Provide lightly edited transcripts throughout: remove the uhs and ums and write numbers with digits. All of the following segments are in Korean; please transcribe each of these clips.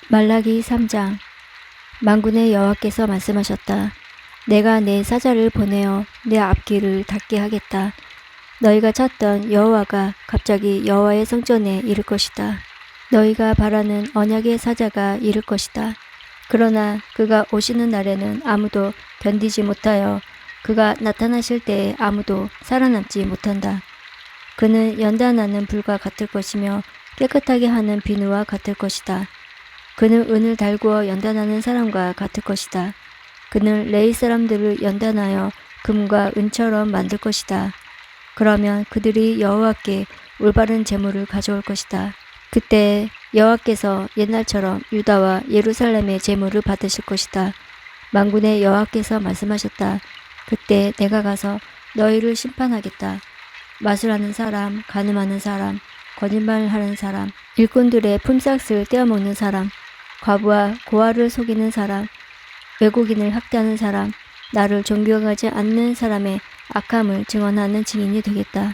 말라기 3장. 만군의 여호와께서 말씀하셨다. 내가 내 사자를 보내어 내 앞길을 닫게 하겠다. 너희가 찾던 여호와가 갑자기 여호와의 성전에 이를 것이다. 너희가 바라는 언약의 사자가 이를 것이다. 그러나 그가 오시는 날에는 아무도 견디지 못하여 그가 나타나실 때에 아무도 살아남지 못한다. 그는 연단하는 불과 같을 것이며 깨끗하게 하는 비누와 같을 것이다. 그는 은을 달구어 연단하는 사람과 같을 것이다. 그는 레위 사람들을 연단하여 금과 은처럼 만들 것이다. 그러면 그들이 여호와께 올바른 제물을 가져올 것이다. 그때 여호와께서 옛날처럼 유다와 예루살렘의 제물을 받으실 것이다. 만군의 여호와께서 말씀하셨다. 그때 내가 가서 너희를 심판하겠다. 마술하는 사람, 간음하는 사람, 거짓말하는 사람, 일꾼들의 품삯을 떼어먹는 사람, 과부와 고아를 속이는 사람, 외국인을 학대하는 사람, 나를 존경하지 않는 사람의 악함을 증언하는 증인이 되겠다.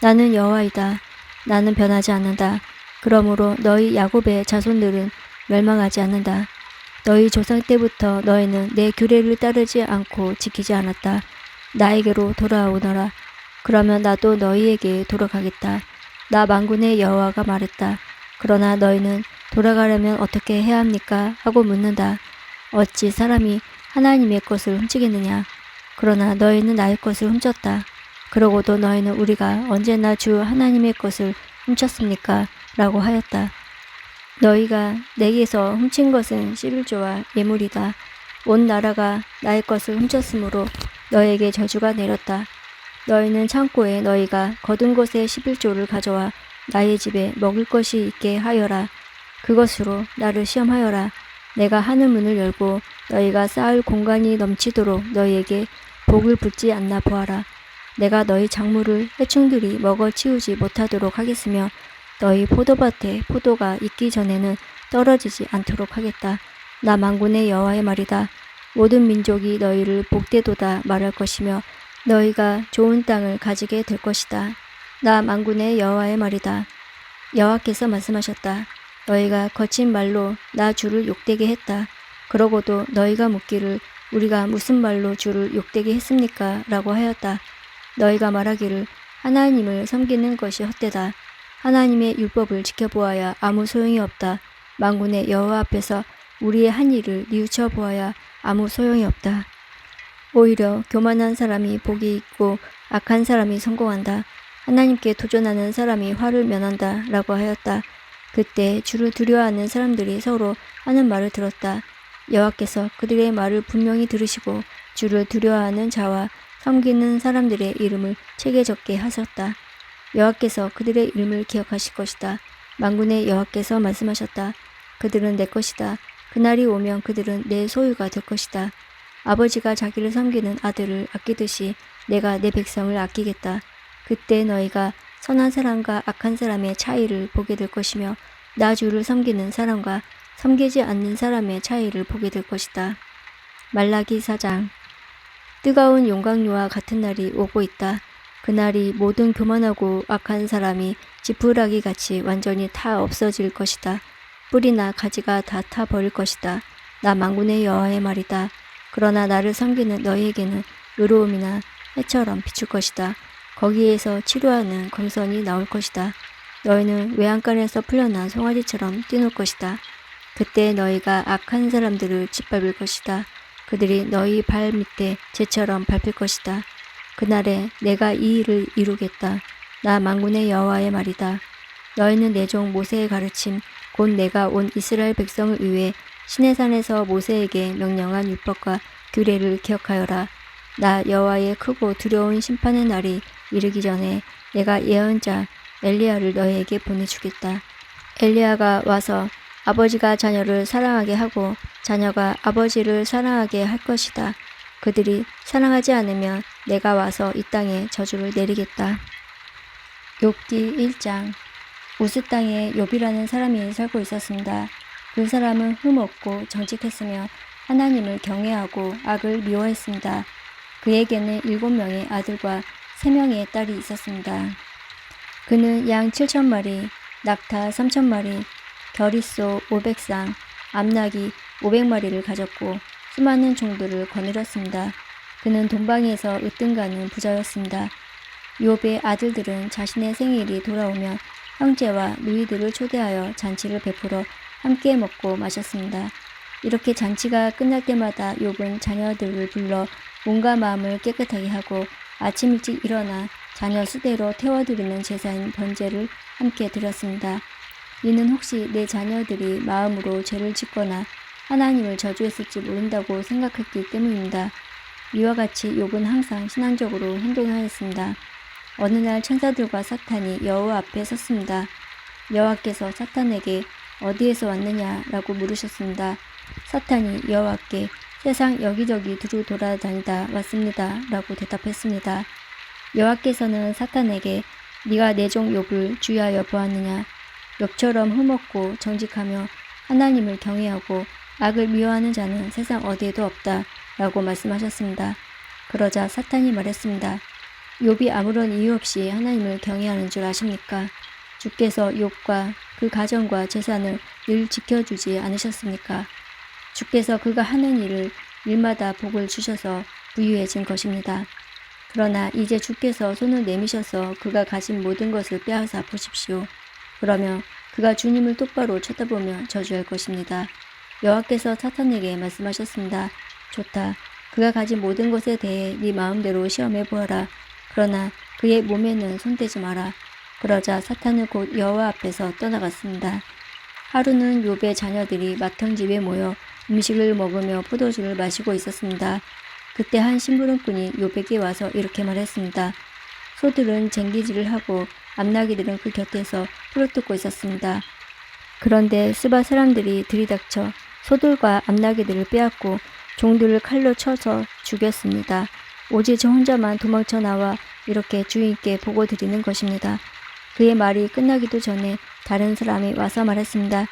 나는 여호와이다. 나는 변하지 않는다. 그러므로 너희 야곱의 자손들은 멸망하지 않는다. 너희 조상 때부터 너희는 내 규례를 따르지 않고 지키지 않았다. 나에게로 돌아오너라. 그러면 나도 너희에게 돌아가겠다. 나 만군의 여호와가 말했다. 그러나 너희는 돌아가려면 어떻게 해야 합니까? 하고 묻는다. 어찌 사람이 하나님의 것을 훔치겠느냐? 그러나 너희는 나의 것을 훔쳤다. 그러고도 너희는 우리가 언제나 주 하나님의 것을 훔쳤습니까? 라고 하였다. 너희가 내게서 훔친 것은 11조와 예물이다. 온 나라가 나의 것을 훔쳤으므로 너희에게 저주가 내렸다. 너희는 창고에 너희가 거둔 것의 11조를 가져와 나의 집에 먹을 것이 있게 하여라. 그것으로 나를 시험하여라. 내가 하늘 문을 열고 너희가 쌓을 공간이 넘치도록 너희에게 복을 붓지 않나 보아라. 내가 너희 작물을 해충들이 먹어 치우지 못하도록 하겠으며 너희 포도밭에 포도가 익기 전에는 떨어지지 않도록 하겠다. 나 만군의 여호와의 말이다. 모든 민족이 너희를 복되도다 말할 것이며 너희가 좋은 땅을 가지게 될 것이다. 나 만군의 여호와의 말이다. 여호와께서 말씀하셨다. 너희가 거친 말로 나 주를 욕되게 했다. 그러고도 너희가 묻기를 우리가 무슨 말로 주를 욕되게 했습니까? 라고 하였다. 너희가 말하기를 하나님을 섬기는 것이 헛되다. 하나님의 율법을 지켜보아야 아무 소용이 없다. 만군의 여호와 앞에서 우리의 한 일을 뉘우쳐 보아야 아무 소용이 없다. 오히려 교만한 사람이 복이 있고 악한 사람이 성공한다. 하나님께 도전하는 사람이 화를 면한다. 라고 하였다. 그때 주를 두려워하는 사람들이 서로 하는 말을 들었다. 여호와께서 그들의 말을 분명히 들으시고 주를 두려워하는 자와 섬기는 사람들의 이름을 책에 적게 하셨다. 여호와께서 그들의 이름을 기억하실 것이다. 만군의 여호와께서 말씀하셨다. 그들은 내 것이다. 그날이 오면 그들은 내 소유가 될 것이다. 아버지가 자기를 섬기는 아들을 아끼듯이 내가 내 백성을 아끼겠다. 그때 너희가 선한 사람과 악한 사람의 차이를 보게 될 것이며 나 주를 섬기는 사람과 섬기지 않는 사람의 차이를 보게 될 것이다. 말라기 4장. 뜨거운 용광로와 같은 날이 오고 있다. 그날이 모든 교만하고 악한 사람이 지푸라기 같이 완전히 타 없어질 것이다. 뿌리나 가지가 다 타버릴 것이다. 나 만군의 여호와의 말이다. 그러나 나를 섬기는 너희에게는 의로움이나 해처럼 비출 것이다. 거기에서 치료하는 광선이 나올 것이다. 너희는 외양간에서 풀려난 송아지처럼 뛰놀 것이다. 그때 너희가 악한 사람들을 짓밟을 것이다. 그들이 너희 발 밑에 재처럼 밟힐 것이다. 그날에 내가 이 일을 이루겠다. 나 만군의 여호와의 말이다. 너희는 내 종 모세의 가르침 곧 내가 온 이스라엘 백성을 위해 시내산에서 모세에게 명령한 율법과 규례를 기억하여라. 나 여호와의 크고 두려운 심판의 날이 이르기 전에 내가 예언자 엘리야를 너희에게 보내주겠다. 엘리야가 와서 아버지가 자녀를 사랑하게 하고 자녀가 아버지를 사랑하게 할 것이다. 그들이 사랑하지 않으면 내가 와서 이 땅에 저주를 내리겠다. 욥기 1장. 우스 땅에 욥이라는 사람이 살고 있었습니다. 그 사람은 흠없고 정직했으며 하나님을 경외하고 악을 미워했습니다. 그에게는 7명의 아들과 3명의 딸이 있었습니다. 그는 양 7,000마리, 낙타 3,000마리, 겨릿소 500쌍, 암나귀 500마리를 가졌고 수많은 종들을 거느렸습니다. 그는 동방에서 으뜸가는 부자였습니다. 욥의 아들들은 자신의 생일이 돌아오면 형제와 누이들을 초대하여 잔치를 베풀어 함께 먹고 마셨습니다. 이렇게 잔치가 끝날 때마다 욥은 자녀들을 불러 몸과 마음을 깨끗하게 하고 아침 일찍 일어나 자녀 수대로 태워드리는 제사인 번제를 함께 드렸습니다. 이는 혹시 내 자녀들이 마음으로 죄를 짓거나 하나님을 저주했을지 모른다고 생각했기 때문입니다. 이와 같이 욥은 항상 신앙적으로 행동하였습니다. 어느 날 천사들과 사탄이 여호와 앞에 섰습니다. 여호와께서 사탄에게 어디에서 왔느냐라고 물으셨습니다. 사탄이 여호와께 세상 여기저기 두루 돌아다니다 왔습니다 라고 대답했습니다. 여호와께서는 사탄에게 네가 내 종 욥을 주의하여 보았느냐? 욥처럼 흠없고 정직하며 하나님을 경외하고 악을 미워하는 자는 세상 어디에도 없다 라고 말씀하셨습니다. 그러자 사탄이 말했습니다. 욥이 아무런 이유 없이 하나님을 경외하는 줄 아십니까? 주께서 욥과 그 가정과 재산을 늘 지켜주지 않으셨습니까? 주께서 그가 하는 일마다 복을 주셔서 부유해진 것입니다. 그러나 이제 주께서 손을 내미셔서 그가 가진 모든 것을 빼앗아 보십시오. 그러면 그가 주님을 똑바로 쳐다보며 저주할 것입니다. 여호와께서 사탄에게 말씀하셨습니다. 좋다. 그가 가진 모든 것에 대해 네 마음대로 시험해 보아라. 그러나 그의 몸에는 손대지 마라. 그러자 사탄은 곧 여호와 앞에서 떠나갔습니다. 하루는 욥의 자녀들이 맏형집에 모여 음식을 먹으며 포도주를 마시고 있었습니다. 그때 한 심부름꾼이 욥에게 와서 이렇게 말했습니다. 소들은 쟁기질을 하고 암나귀들은 그 곁에서 풀을 뜯고 있었습니다. 그런데 스바 사람들이 들이닥쳐 소들과 암나귀들을 빼앗고 종들을 칼로 쳐서 죽였습니다. 오직 저 혼자만 도망쳐 나와 이렇게 주인께 보고 드리는 것입니다. 그의 말이 끝나기도 전에 다른 사람이 와서 말했습니다.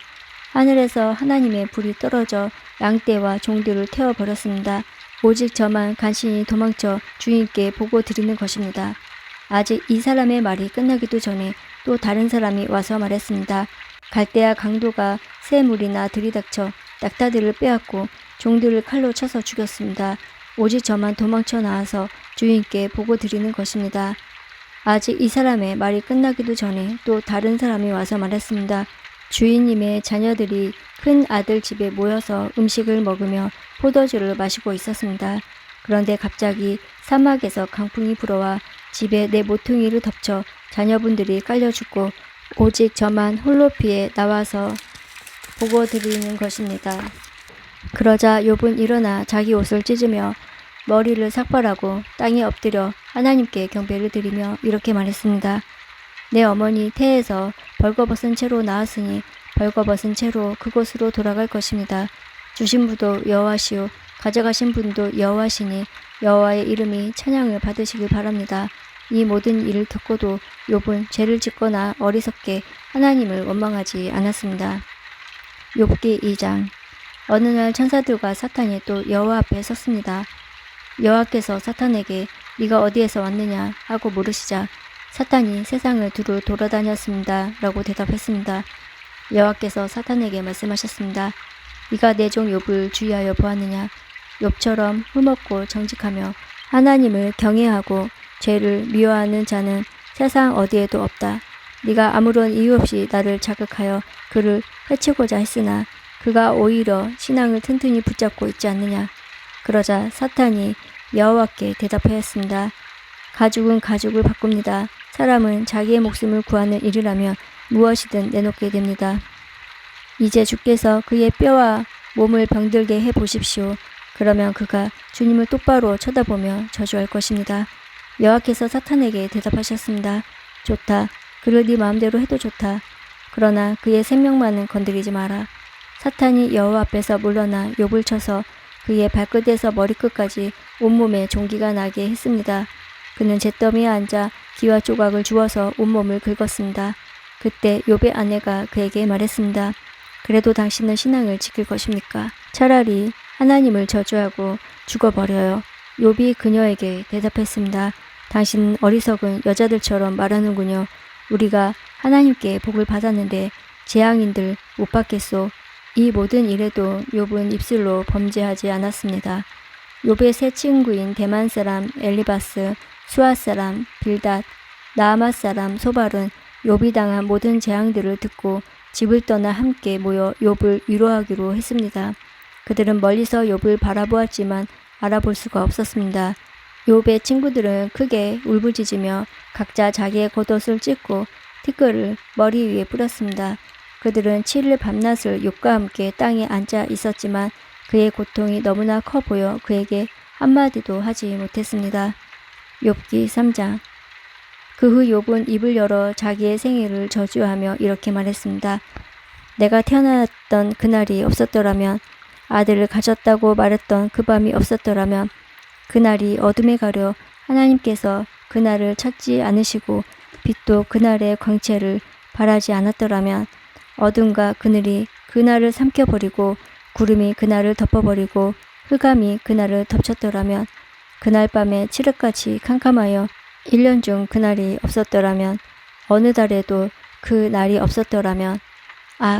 하늘에서 하나님의 불이 떨어져 양떼와 종들을 태워버렸습니다. 오직 저만 간신히 도망쳐 주인께 보고 드리는 것입니다. 아직 이 사람의 말이 끝나기도 전에 또 다른 사람이 와서 말했습니다. 갈대와 강도가 새 물이나 들이닥쳐 낙타들을 빼앗고 종들을 칼로 쳐서 죽였습니다. 오직 저만 도망쳐 나와서 주인께 보고 드리는 것입니다. 아직 이 사람의 말이 끝나기도 전에 또 다른 사람이 와서 말했습니다. 주인님의 자녀들이 큰 아들 집에 모여서 음식을 먹으며 포도주를 마시고 있었습니다. 그런데 갑자기 사막에서 강풍이 불어와 집에 내 모퉁이를 덮쳐 자녀분들이 깔려 죽고 오직 저만 홀로 피해 나와서 보고 드리는 것입니다. 그러자 욥은 일어나 자기 옷을 찢으며 머리를 삭발하고 땅에 엎드려 하나님께 경배를 드리며 이렇게 말했습니다. 내 어머니 태에서 벌거벗은 채로 나왔으니 벌거벗은 채로 그곳으로 돌아갈 것입니다. 주신 분도 여호와시오 가져가신 분도 여호와시니 여호와의 이름이 찬양을 받으시길 바랍니다. 이 모든 일을 듣고도 욥은 죄를 짓거나 어리석게 하나님을 원망하지 않았습니다. 욥기 2장. 어느 날 천사들과 사탄이 또 여호와 앞에 섰습니다. 여호와께서 사탄에게 네가 어디에서 왔느냐 하고 물으시자 사탄이 세상을 두루 돌아다녔습니다 라고 대답했습니다. 여호와께서 사탄에게 말씀하셨습니다. 네가 내 종 욥을 주의하여 보았느냐? 욥처럼 흠없고 정직하며 하나님을 경외하고 죄를 미워하는 자는 세상 어디에도 없다. 네가 아무런 이유 없이 나를 자극하여 그를 해치고자 했으나 그가 오히려 신앙을 튼튼히 붙잡고 있지 않느냐. 그러자 사탄이 여호와께 대답하였습니다. 가죽은 가죽을 바꿉니다. 사람은 자기의 목숨을 구하는 일이라면 무엇이든 내놓게 됩니다. 이제 주께서 그의 뼈와 몸을 병들게 해보십시오. 그러면 그가 주님을 똑바로 쳐다보며 저주할 것입니다. 여호와께서 사탄에게 대답하셨습니다. 좋다. 그를 네 마음대로 해도 좋다. 그러나 그의 생명만은 건드리지 마라. 사탄이 여호와 앞에서 물러나 욥을 쳐서 그의 발끝에서 머리끝까지 온몸에 종기가 나게 했습니다. 그는 잿더미에 앉아 기와 조각을 주워서 온몸을 긁었습니다. 그때 욥의 아내가 그에게 말했습니다. 그래도 당신은 신앙을 지킬 것입니까? 차라리 하나님을 저주하고 죽어버려요. 욥이 그녀에게 대답했습니다. 당신은 어리석은 여자들처럼 말하는군요. 우리가 하나님께 복을 받았는데 재앙인들 못 받겠소. 이 모든 일에도 욥은 입술로 범죄하지 않았습니다. 욥의 세 친구인 대만 사람 엘리바스, 수아 사람 빌닷, 나아맛 사람 소발은 욥이 당한 모든 재앙들을 듣고 집을 떠나 함께 모여 욥을 위로하기로 했습니다. 그들은 멀리서 욥을 바라보았지만 알아볼 수가 없었습니다. 욥의 친구들은 크게 울부짖으며 각자 자기의 겉옷을 찢고 티끌을 머리 위에 뿌렸습니다. 그들은 7일 밤낮을 욥과 함께 땅에 앉아 있었지만 그의 고통이 너무나 커 보여 그에게 한마디도 하지 못했습니다. 욥기 3장. 그 후 욥은 입을 열어 자기의 생애를 저주하며 이렇게 말했습니다. 내가 태어났던 그날이 없었더라면, 아들을 가졌다고 말했던 그 밤이 없었더라면, 그날이 어둠에 가려 하나님께서 그날을 찾지 않으시고 빛도 그날의 광채를 바라지 않았더라면, 어둠과 그늘이 그날을 삼켜버리고 구름이 그날을 덮어버리고 흑암이 그날을 덮쳤더라면, 그날 밤에 칠흑같이 캄캄하여 1년 중 그날이 없었더라면, 어느 달에도 그 날이 없었더라면,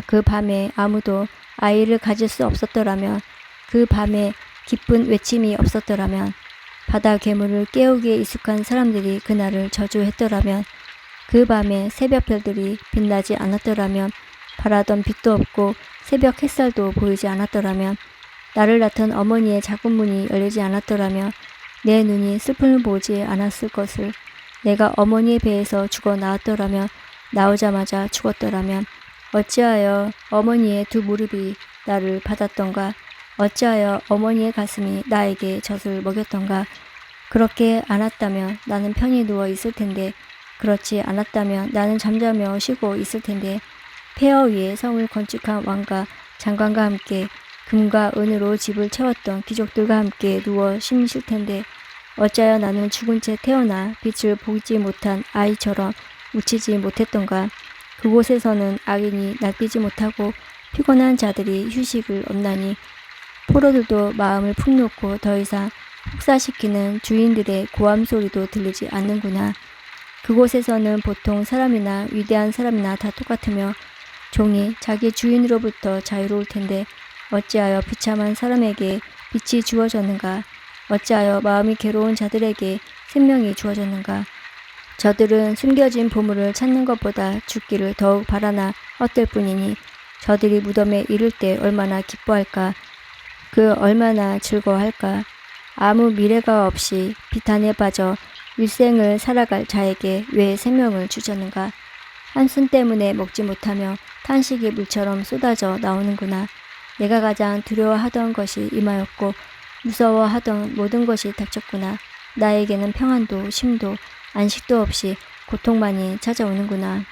그 밤에 아무도 아이를 가질 수 없었더라면, 그 밤에 기쁜 외침이 없었더라면, 바다 괴물을 깨우기에 익숙한 사람들이 그날을 저주했더라면, 그 밤에 새벽별들이 빛나지 않았더라면, 바라던 빛도 없고 새벽 햇살도 보이지 않았더라면, 나를 낳던 어머니의 작은 문이 열리지 않았더라면, 내 눈이 슬픔을 보지 않았을 것을, 내가 어머니의 배에서 죽어 나왔더라면, 나오자마자 죽었더라면, 어찌하여 어머니의 두 무릎이 나를 받았던가, 어찌하여 어머니의 가슴이 나에게 젖을 먹였던가. 그렇게 않았다면 나는 편히 누워 있을 텐데, 그렇지 않았다면 나는 잠자며 쉬고 있을 텐데, 폐허 위에 성을 건축한 왕과 장관과 함께 금과 은으로 집을 채웠던 귀족들과 함께 누워 쉬실 텐데, 어찌하여 나는 죽은 채 태어나 빛을 보지 못한 아이처럼 웃지지 못했던가. 그곳에서는 악인이 날뛰지 못하고 피곤한 자들이 휴식을 얻나니, 포로들도 마음을 푹 놓고 더 이상 혹사시키는 주인들의 고함 소리도 들리지 않는구나. 그곳에서는 보통 사람이나 위대한 사람이나 다 똑같으며 종이 자기 주인으로부터 자유로울 텐데, 어찌하여 비참한 사람에게 빛이 주어졌는가? 어찌하여 마음이 괴로운 자들에게 생명이 주어졌는가? 저들은 숨겨진 보물을 찾는 것보다 죽기를 더욱 바라나 헛될 뿐이니, 저들이 무덤에 이를 때 얼마나 기뻐할까? 그 얼마나 즐거워할까? 아무 미래가 없이 비탄에 빠져 일생을 살아갈 자에게 왜 생명을 주셨는가? 한숨 때문에 먹지 못하며 탄식이 물처럼 쏟아져 나오는구나. 내가 가장 두려워하던 것이 임하였고 무서워하던 모든 것이 닥쳤구나. 나에게는 평안도 쉼도 안식도 없이 고통만이 찾아오는구나.